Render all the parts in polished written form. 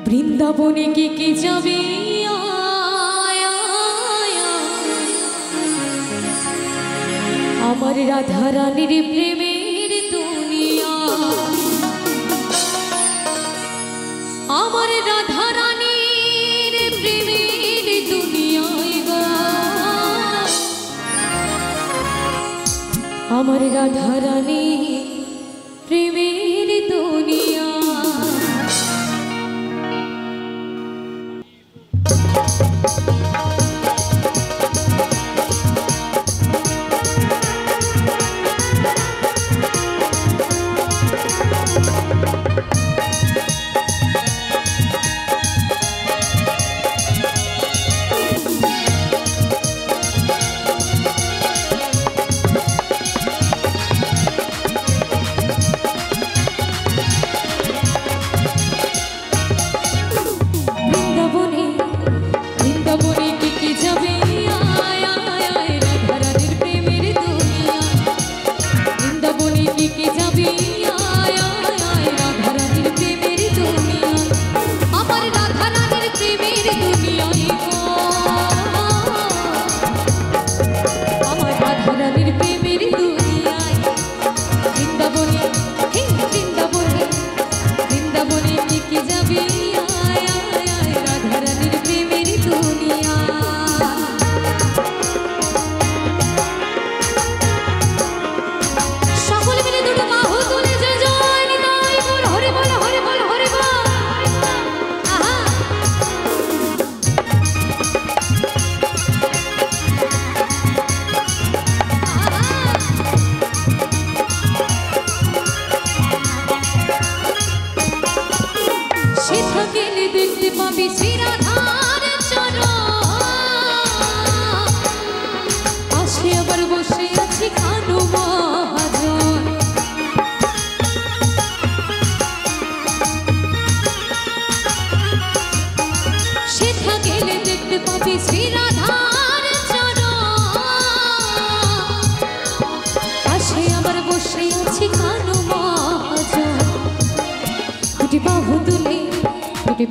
বৃন্দাবনে কি যাবে আমার রাধা রানীর প্রেমের দুনিয়া, আমার রাধা রানীর প্রেমের দুনিয়ায় গো, আমার রাধা রানী প্রেমের দুনিয়া।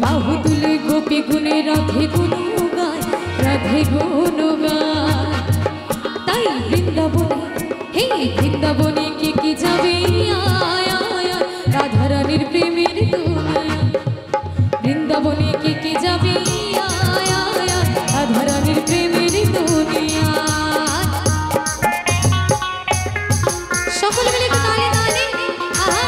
बाहु तुले गोपी गुने राधे गुनु गाय, राधे गुनु गाय। ताई बृंदाबने हे बृंदाबने की जाबे आया राधा रानीर प्रेमेर दुनिया, बृंदाबने की जाबे आया राधा रानीर प्रेमेर दुनिया। সকল মিলে তালে তালে আহা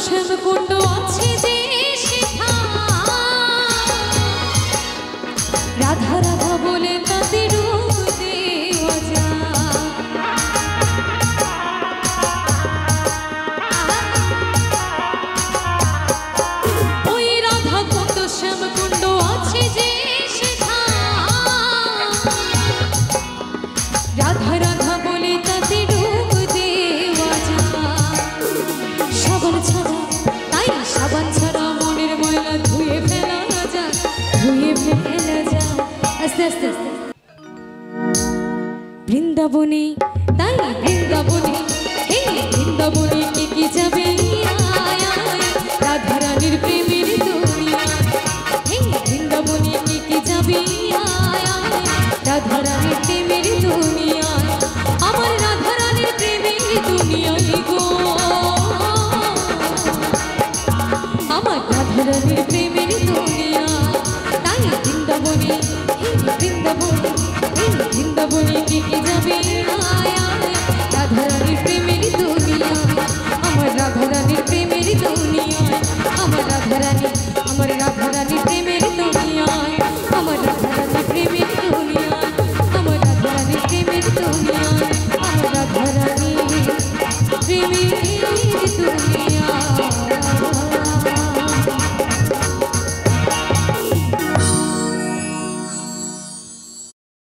শ্যাম কুণ্ড আছে যে